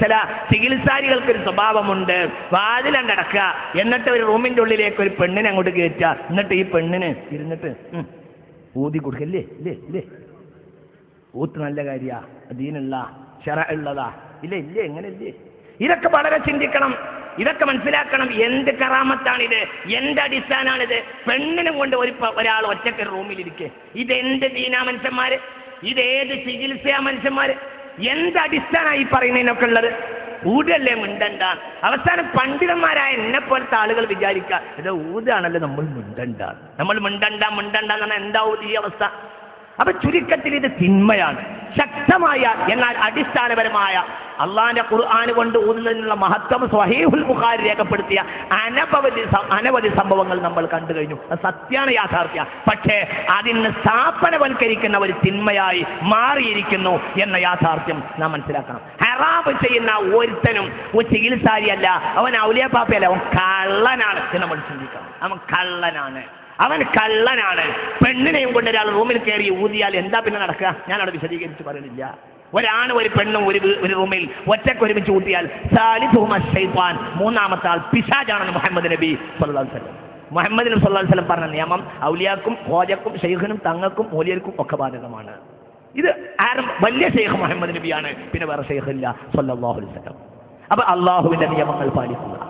ചില ചികിത്സാരികൾക്കൊരു സ്വഭാവമുണ്ട്. വാതിലണ്ടടക്കുക, എന്നിട്ട് ഒരു റൂമിൻ്റെ ഉള്ളിലേക്ക് ഒരു പെണ്ണിനെ അങ്ങോട്ട് കയറ്റുക, എന്നിട്ട് ഈ പെണ്ണിന് ഇരുന്നിട്ട് ഊതി കൊടുക്കല്ലേ ഇല്ലേ ഇല്ലേ. ഊത്ത് നല്ല കാര്യ, ദീനുള്ള ശറ ഉള്ളതാ, ഇല്ലേ ഇല്ലേ എങ്ങനെ ഇല്ലേ. ഇതൊക്കെ വളരെ ചിന്തിക്കണം, ഇതൊക്കെ മനസ്സിലാക്കണം. എന്ത് കറാമത്താണിത്, എന്ത് അടിസ്ഥാനാണിത്? പെണ്ണിനും കൊണ്ട് ഒരാൾ ഒറ്റക്ക് റൂമിലിരിക്കെ, ഇതെന്ത് ദീനാ മനുഷ്യന്മാര്, ഇതേത് ചികിത്സയാ മനുഷ്യന്മാര്? എന്ത് അടിസ്ഥാനമായി പറയുന്നതിനൊക്കെ ഉള്ളത്? ഊതല്ലേ മിണ്ടണ്ട. അവസാനം പണ്ഡിതന്മാരായ എന്നെ പോലത്തെ ആളുകൾ വിചാരിക്കുക ഇത് ഊതാണല്ലോ നമ്മൾ മിണ്ടണ്ട എന്ന് പറഞ്ഞാൽ എന്താവും ഈ അവസ്ഥ? അപ്പൊ ചുരുക്കത്തിൽ ഇത് തിന്മയാണ്. ശക്തമായ എന്നാൽ അടിസ്ഥാനപരമായ അള്ളാന്റെ ഖുർആൻ കൊണ്ട് ഊതുന്നതിനുള്ള മഹത്വം സ്വഹീഹുൽ ബുഖാരി രേഖപ്പെടുത്തിയ അനവധി സംഭവങ്ങൾ നമ്മൾ കണ്ടു കഴിഞ്ഞു. അത് സത്യാണ്, യാഥാർത്ഥ്യ. പക്ഷേ അതിന് സ്ഥാപനവൽക്കരിക്കുന്ന ഒരു തിന്മയായി മാറിയിരിക്കുന്നു എന്ന യാഥാർത്ഥ്യം നാം മനസ്സിലാക്കണം. ഹറാം ചെയ്യുന്ന ഒരുത്തനും ഒരു ചികിത്സാരിയല്ല, അവൻ ഔലിയാപ്പാപ്പയല്ല, അവൻ കള്ളനാണ് എന്ന് നമ്മൾ ചിന്തിക്കണം. അവൻ കള്ളനാണ്. പെണ്ണിനെയും കൊണ്ട് ഒരാൾ റൂമിൽ കയറി ഊതിയാൽ എന്താ പിന്നെ നടക്കുക? ഞാനവിടെ വിശദീകരിച്ച് പറയുന്നില്ല. ഒരാണ് ഒരു പെണ്ണും ഒരു റൂമിൽ ഒറ്റക്ക് ഒരുമിച്ച് ഊതിയാൽ മൂന്നാമത്തെ ആൾ പിശാചാണെന്ന് മുഹമ്മദ് നബി സല്ലല്ലാഹു അലൈഹി വസല്ലം. മുഹമ്മദ് നബി സല്ലല്ലാഹു അലൈഹി വസല്ലം പറഞ്ഞ നിയമം ഔലിയാക്കും ഹോജക്കും ഷെയ്ഖിനും തങ്ങൾക്കും മൂല്യർക്കും ഒക്കെ ബാധകമാണ്. ഇത് വലിയ ഷെയ്ഖ് മുഹമ്മദ് നബിയാണ്, പിന്നെ വേറെ ഷെയ്ഖില്ല സല്ലല്ലാഹു അലൈഹി വസല്ലം. അപ്പൊ അള്ളാഹുവിന്റെ നിയമങ്ങൾ പാലിക്കുക.